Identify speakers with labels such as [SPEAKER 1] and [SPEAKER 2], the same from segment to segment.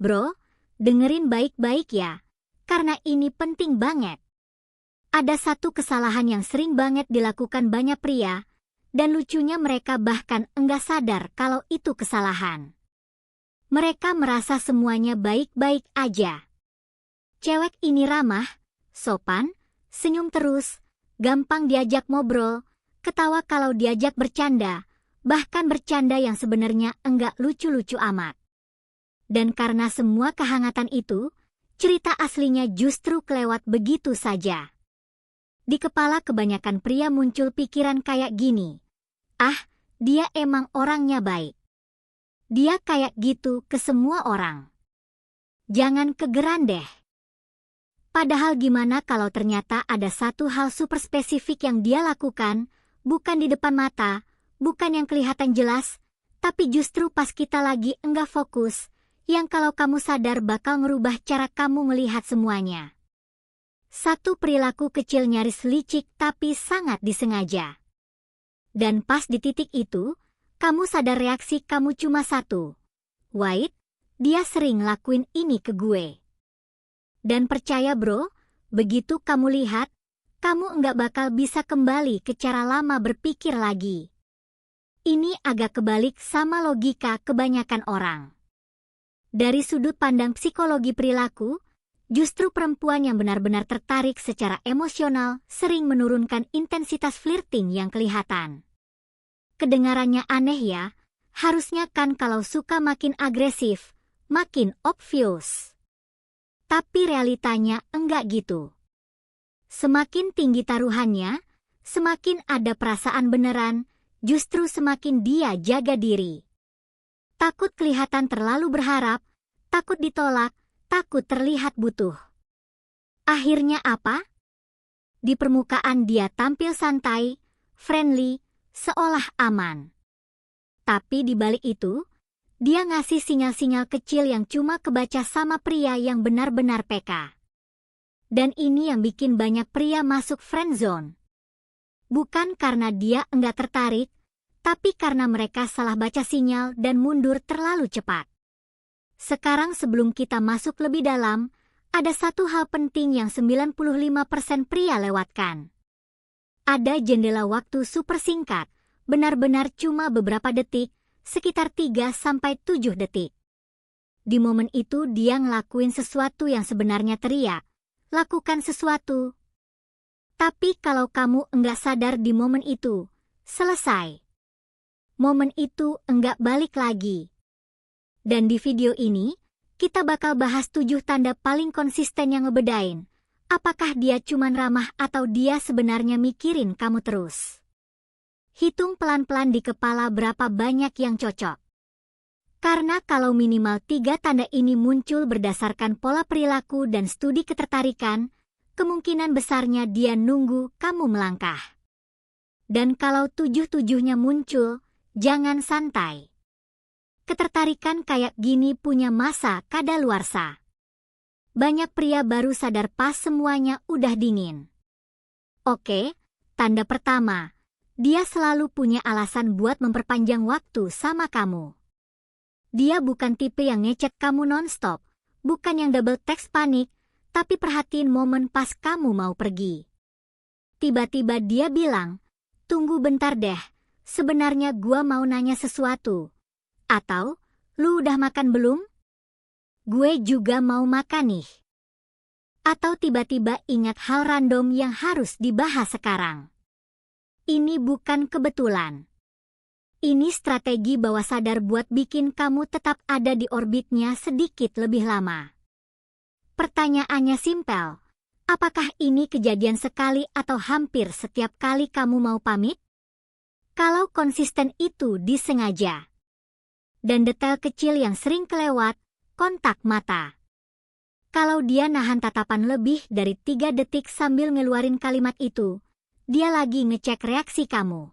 [SPEAKER 1] Bro, dengerin baik-baik ya, karena ini penting banget. Ada satu kesalahan yang sering banget dilakukan banyak pria, dan lucunya mereka bahkan enggak sadar kalau itu kesalahan. Mereka merasa semuanya baik-baik aja. Cewek ini ramah, sopan, senyum terus, gampang diajak ngobrol, ketawa kalau diajak bercanda, bahkan bercanda yang sebenarnya enggak lucu-lucu amat. Dan karena semua kehangatan itu, cerita aslinya justru kelewat begitu saja. Di kepala kebanyakan pria muncul pikiran kayak gini. Ah, dia emang orangnya baik. Dia kayak gitu ke semua orang. Jangan kegeran deh. Padahal gimana kalau ternyata ada satu hal super spesifik yang dia lakukan, bukan di depan mata, bukan yang kelihatan jelas, tapi justru pas kita lagi enggak fokus, yang kalau kamu sadar bakal ngerubah cara kamu melihat semuanya. Satu perilaku kecil nyaris licik tapi sangat disengaja. Dan pas di titik itu, kamu sadar reaksi kamu cuma satu. Wait, dia sering lakuin ini ke gue. Dan percaya bro, begitu kamu lihat, kamu enggak bakal bisa kembali ke cara lama berpikir lagi. Ini agak kebalik sama logika kebanyakan orang. Dari sudut pandang psikologi perilaku, justru perempuan yang benar-benar tertarik secara emosional sering menurunkan intensitas flirting yang kelihatan. Kedengarannya aneh ya, harusnya kan kalau suka makin agresif, makin obvious. Tapi realitanya enggak gitu. Semakin tinggi taruhannya, semakin ada perasaan beneran, justru semakin dia jaga diri. Takut kelihatan terlalu berharap, takut ditolak, takut terlihat butuh. Akhirnya apa? Di permukaan dia tampil santai, friendly, seolah aman. Tapi di balik itu, dia ngasih sinyal-sinyal kecil yang cuma kebaca sama pria yang benar-benar peka. Dan ini yang bikin banyak pria masuk friendzone. Bukan karena dia enggak tertarik, tapi karena mereka salah baca sinyal dan mundur terlalu cepat. Sekarang sebelum kita masuk lebih dalam, ada satu hal penting yang 95% pria lewatkan. Ada jendela waktu super singkat, benar-benar cuma beberapa detik, sekitar 3-7 detik. Di momen itu dia ngelakuin sesuatu yang sebenarnya teriak, lakukan sesuatu. Tapi kalau kamu enggak sadar di momen itu, selesai. Momen itu enggak balik lagi. Dan di video ini, kita bakal bahas 7 tanda paling konsisten yang ngebedain. Apakah dia cuman ramah atau dia sebenarnya mikirin kamu terus. Hitung pelan-pelan di kepala berapa banyak yang cocok. Karena kalau minimal 3 tanda ini muncul berdasarkan pola perilaku dan studi ketertarikan, kemungkinan besarnya dia nunggu kamu melangkah. Dan kalau 7-7-nya muncul, jangan santai. Ketertarikan kayak gini punya masa kadaluarsa. Banyak pria baru sadar pas semuanya udah dingin. Oke, tanda pertama, dia selalu punya alasan buat memperpanjang waktu sama kamu. Dia bukan tipe yang ngechat kamu nonstop, bukan yang double text panik, tapi perhatiin momen pas kamu mau pergi. Tiba-tiba dia bilang, tunggu bentar deh, sebenarnya gua mau nanya sesuatu. Atau, lu udah makan belum? Gue juga mau makan nih. Atau tiba-tiba ingat hal random yang harus dibahas sekarang. Ini bukan kebetulan. Ini strategi bawah sadar buat bikin kamu tetap ada di orbitnya sedikit lebih lama. Pertanyaannya simpel, apakah ini kejadian sekali atau hampir setiap kali kamu mau pamit? Kalau konsisten itu disengaja. Dan detail kecil yang sering kelewat, kontak mata. Kalau dia nahan tatapan lebih dari 3 detik sambil ngeluarin kalimat itu, dia lagi ngecek reaksi kamu.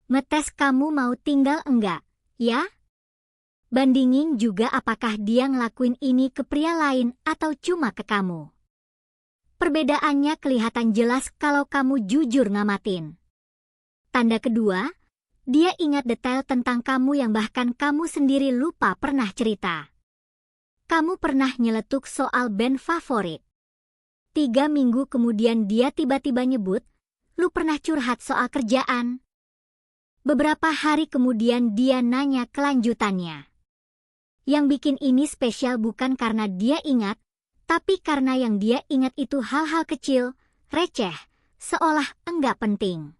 [SPEAKER 1] Ngetes kamu mau tinggal enggak, ya? Bandingin juga apakah dia ngelakuin ini ke pria lain atau cuma ke kamu. Perbedaannya kelihatan jelas kalau kamu jujur ngamatin. Tanda kedua, dia ingat detail tentang kamu yang bahkan kamu sendiri lupa pernah cerita. Kamu pernah nyeletuk soal band favorit. 3 minggu kemudian dia tiba-tiba nyebut, lu pernah curhat soal kerjaan. Beberapa hari kemudian dia nanya kelanjutannya. Yang bikin ini spesial bukan karena dia ingat, tapi karena yang dia ingat itu hal-hal kecil, receh, seolah enggak penting.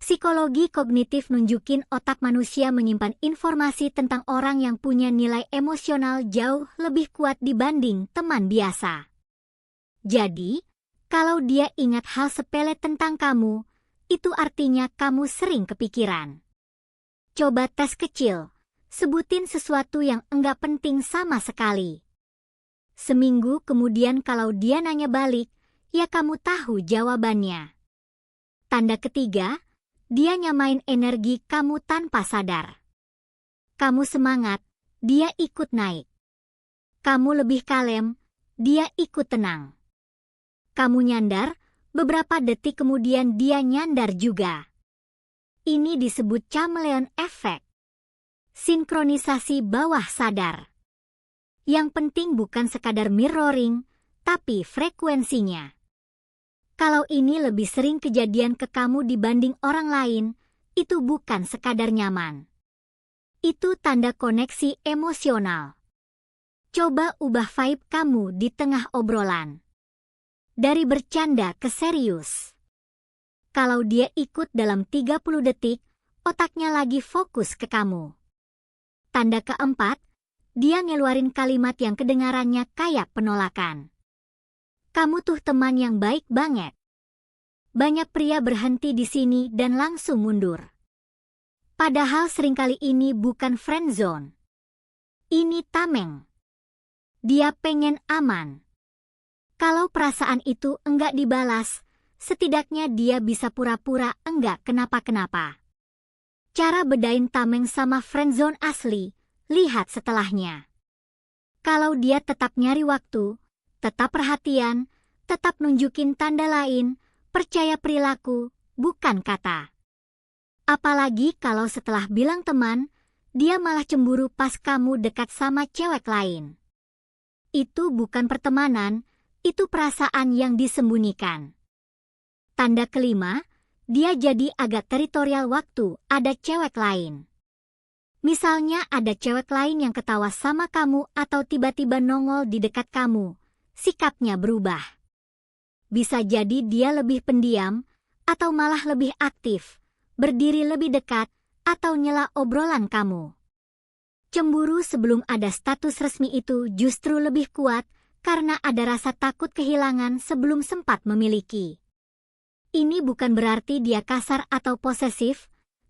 [SPEAKER 1] Psikologi kognitif nunjukin otak manusia menyimpan informasi tentang orang yang punya nilai emosional jauh lebih kuat dibanding teman biasa. Jadi, kalau dia ingat hal sepele tentang kamu, itu artinya kamu sering kepikiran. Coba tes kecil, sebutin sesuatu yang enggak penting sama sekali. Seminggu kemudian kalau dia nanya balik, ya kamu tahu jawabannya. Tanda ketiga, dia nyamain energi kamu tanpa sadar. Kamu semangat, dia ikut naik. Kamu lebih kalem, dia ikut tenang. Kamu nyandar, beberapa detik kemudian dia nyandar juga. Ini disebut chameleon effect. Sinkronisasi bawah sadar. Yang penting bukan sekadar mirroring, tapi frekuensinya. Kalau ini lebih sering kejadian ke kamu dibanding orang lain, itu bukan sekadar nyaman. Itu tanda koneksi emosional. Coba ubah vibe kamu di tengah obrolan. Dari bercanda ke serius. Kalau dia ikut dalam 30 detik, otaknya lagi fokus ke kamu. Tanda keempat, dia ngeluarin kalimat yang kedengarannya kayak penolakan. Kamu tuh teman yang baik banget. Banyak pria berhenti di sini dan langsung mundur. Padahal seringkali ini bukan friend zone. Ini tameng. Dia pengen aman. Kalau perasaan itu enggak dibalas, setidaknya dia bisa pura-pura enggak kenapa-kenapa. Cara bedain tameng sama friendzone asli, lihat setelahnya. Kalau dia tetap nyari waktu, tetap perhatian, tetap nunjukin tanda lain, percaya perilaku, bukan kata. Apalagi kalau setelah bilang teman, dia malah cemburu pas kamu dekat sama cewek lain. Itu bukan pertemanan, itu perasaan yang disembunyikan. Tanda kelima, dia jadi agak teritorial waktu ada cewek lain. Misalnya ada cewek lain yang ketawa sama kamu atau tiba-tiba nongol di dekat kamu, sikapnya berubah. Bisa jadi dia lebih pendiam, atau malah lebih aktif, berdiri lebih dekat, atau nyela obrolan kamu. Cemburu sebelum ada status resmi itu justru lebih kuat, karena ada rasa takut kehilangan sebelum sempat memiliki. Ini bukan berarti dia kasar atau posesif,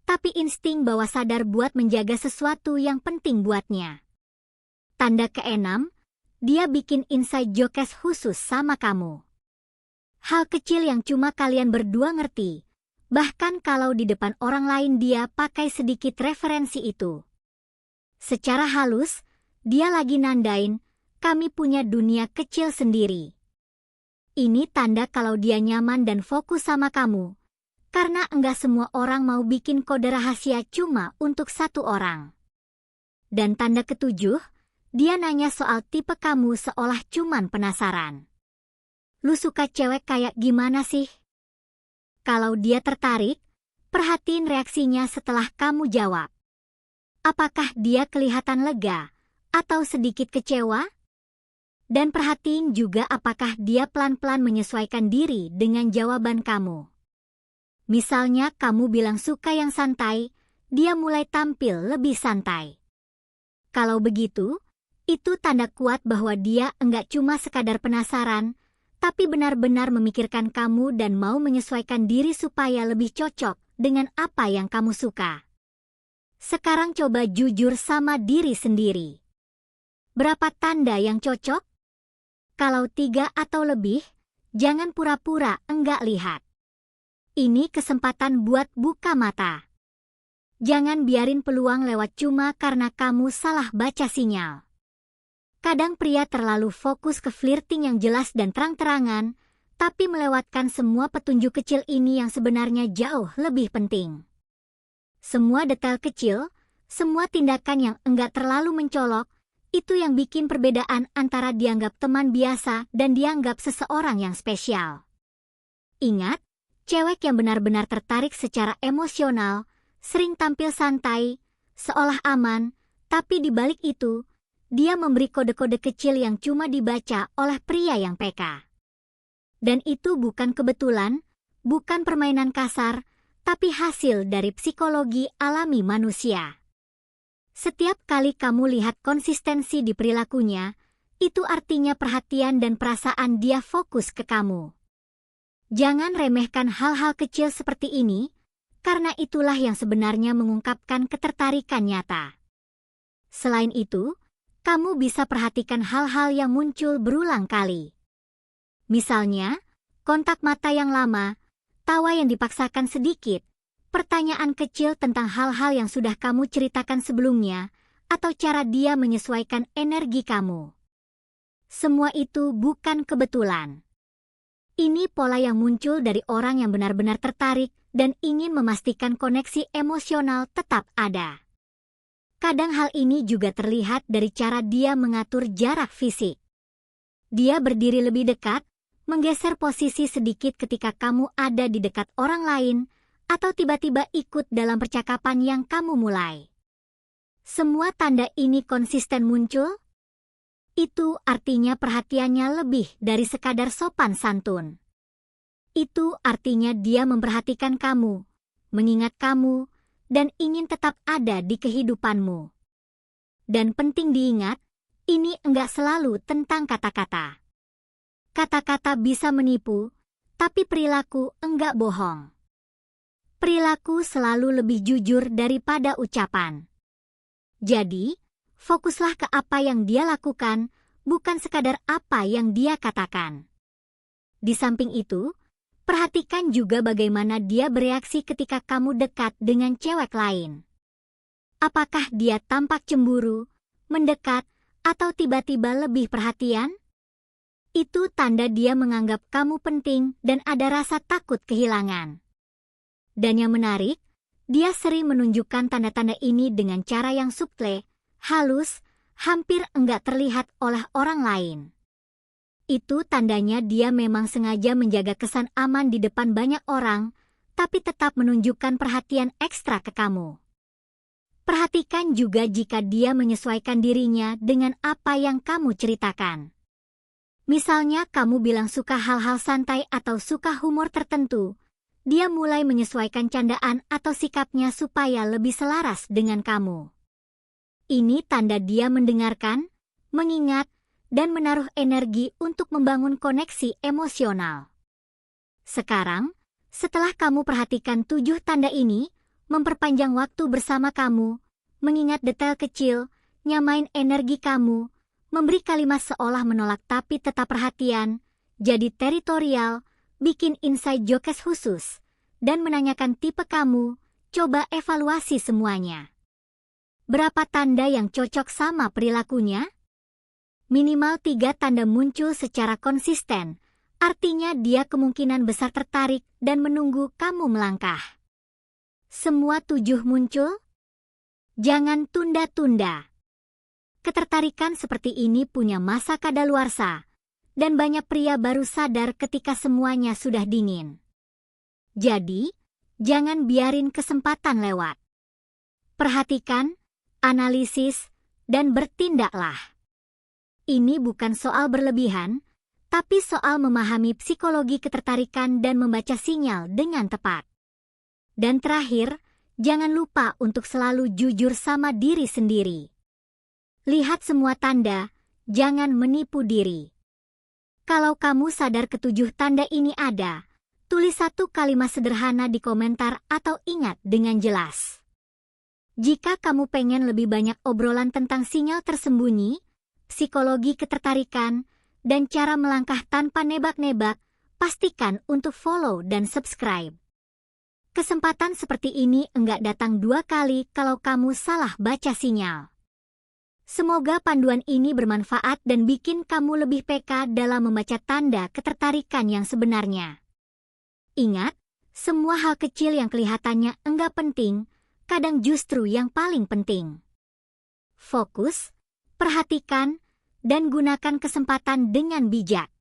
[SPEAKER 1] tapi insting bawah sadar buat menjaga sesuatu yang penting buatnya. Tanda keenam, dia bikin inside jokes khusus sama kamu. Hal kecil yang cuma kalian berdua ngerti, bahkan kalau di depan orang lain dia pakai sedikit referensi itu. Secara halus, dia lagi nandain, kami punya dunia kecil sendiri. Ini tanda kalau dia nyaman dan fokus sama kamu. Karena enggak semua orang mau bikin kode rahasia cuma untuk satu orang. Dan tanda ketujuh, dia nanya soal tipe kamu seolah cuman penasaran. Lu suka cewek kayak gimana sih? Kalau dia tertarik, perhatiin reaksinya setelah kamu jawab. Apakah dia kelihatan lega atau sedikit kecewa? Dan perhatiin juga apakah dia pelan-pelan menyesuaikan diri dengan jawaban kamu. Misalnya kamu bilang suka yang santai, dia mulai tampil lebih santai. Kalau begitu, itu tanda kuat bahwa dia enggak cuma sekadar penasaran, tapi benar-benar memikirkan kamu dan mau menyesuaikan diri supaya lebih cocok dengan apa yang kamu suka. Sekarang coba jujur sama diri sendiri. Berapa tanda yang cocok? Kalau 3 atau lebih, jangan pura-pura enggak lihat. Ini kesempatan buat buka mata. Jangan biarin peluang lewat cuma karena kamu salah baca sinyal. Kadang pria terlalu fokus ke flirting yang jelas dan terang-terangan, tapi melewatkan semua petunjuk kecil ini yang sebenarnya jauh lebih penting. Semua detail kecil, semua tindakan yang enggak terlalu mencolok, Itu yang bikin perbedaan antara dianggap teman biasa dan dianggap seseorang yang spesial. Ingat, cewek yang benar-benar tertarik secara emosional sering tampil santai, seolah aman, tapi di balik itu, dia memberi kode-kode kecil yang cuma dibaca oleh pria yang peka. Dan itu bukan kebetulan, bukan permainan kasar, tapi hasil dari psikologi alami manusia. Setiap kali kamu lihat konsistensi di perilakunya, itu artinya perhatian dan perasaan dia fokus ke kamu. Jangan remehkan hal-hal kecil seperti ini, karena itulah yang sebenarnya mengungkapkan ketertarikan nyata. Selain itu, kamu bisa perhatikan hal-hal yang muncul berulang kali. Misalnya, kontak mata yang lama, tawa yang dipaksakan sedikit, pertanyaan kecil tentang hal-hal yang sudah kamu ceritakan sebelumnya, atau cara dia menyesuaikan energi kamu. Semua itu bukan kebetulan. Ini pola yang muncul dari orang yang benar-benar tertarik dan ingin memastikan koneksi emosional tetap ada. Kadang hal ini juga terlihat dari cara dia mengatur jarak fisik. Dia berdiri lebih dekat, menggeser posisi sedikit ketika kamu ada di dekat orang lain, atau tiba-tiba ikut dalam percakapan yang kamu mulai. Semua tanda ini konsisten muncul. Itu artinya perhatiannya lebih dari sekadar sopan santun. Itu artinya dia memperhatikan kamu, mengingat kamu, dan ingin tetap ada di kehidupanmu. Dan penting diingat, ini enggak selalu tentang kata-kata. Kata-kata bisa menipu, tapi perilaku enggak bohong. Perilaku selalu lebih jujur daripada ucapan. Jadi, fokuslah ke apa yang dia lakukan, bukan sekadar apa yang dia katakan. Di samping itu, perhatikan juga bagaimana dia bereaksi ketika kamu dekat dengan cewek lain. Apakah dia tampak cemburu, mendekat, atau tiba-tiba lebih perhatian? Itu tanda dia menganggap kamu penting dan ada rasa takut kehilangan. Dan yang menarik, dia sering menunjukkan tanda-tanda ini dengan cara yang subtle, halus, hampir enggak terlihat oleh orang lain. Itu tandanya dia memang sengaja menjaga kesan aman di depan banyak orang, tapi tetap menunjukkan perhatian ekstra ke kamu. Perhatikan juga jika dia menyesuaikan dirinya dengan apa yang kamu ceritakan. Misalnya kamu bilang suka hal-hal santai atau suka humor tertentu, dia mulai menyesuaikan candaan atau sikapnya supaya lebih selaras dengan kamu. Ini tanda dia mendengarkan, mengingat, dan menaruh energi untuk membangun koneksi emosional. Sekarang, setelah kamu perhatikan 7 tanda ini, memperpanjang waktu bersama kamu, mengingat detail kecil, nyamain energi kamu, memberi kalimat seolah menolak tapi tetap perhatian, jadi teritorial, bikin inside jokes khusus, dan menanyakan tipe kamu, coba evaluasi semuanya. Berapa tanda yang cocok sama perilakunya? Minimal 3 tanda muncul secara konsisten, artinya dia kemungkinan besar tertarik dan menunggu kamu melangkah. Semua 7 muncul? Jangan tunda-tunda. Ketertarikan seperti ini punya masa kadaluarsa, dan banyak pria baru sadar ketika semuanya sudah dingin. Jadi, jangan biarin kesempatan lewat. Perhatikan, analisis, dan bertindaklah. Ini bukan soal berlebihan, tapi soal memahami psikologi ketertarikan dan membaca sinyal dengan tepat. Dan terakhir, jangan lupa untuk selalu jujur sama diri sendiri. Lihat semua tanda, jangan menipu diri. Kalau kamu sadar ke-7 tanda ini ada, tulis 1 kalimat sederhana di komentar atau ingat dengan jelas. Jika kamu pengen lebih banyak obrolan tentang sinyal tersembunyi, psikologi ketertarikan, dan cara melangkah tanpa nebak-nebak, pastikan untuk follow dan subscribe. Kesempatan seperti ini enggak datang 2 kali kalau kamu salah baca sinyal. Semoga panduan ini bermanfaat dan bikin kamu lebih peka dalam membaca tanda ketertarikan yang sebenarnya. Ingat, semua hal kecil yang kelihatannya enggak penting, kadang justru yang paling penting. Fokus, Perhatikan dan gunakan kesempatan dengan bijak.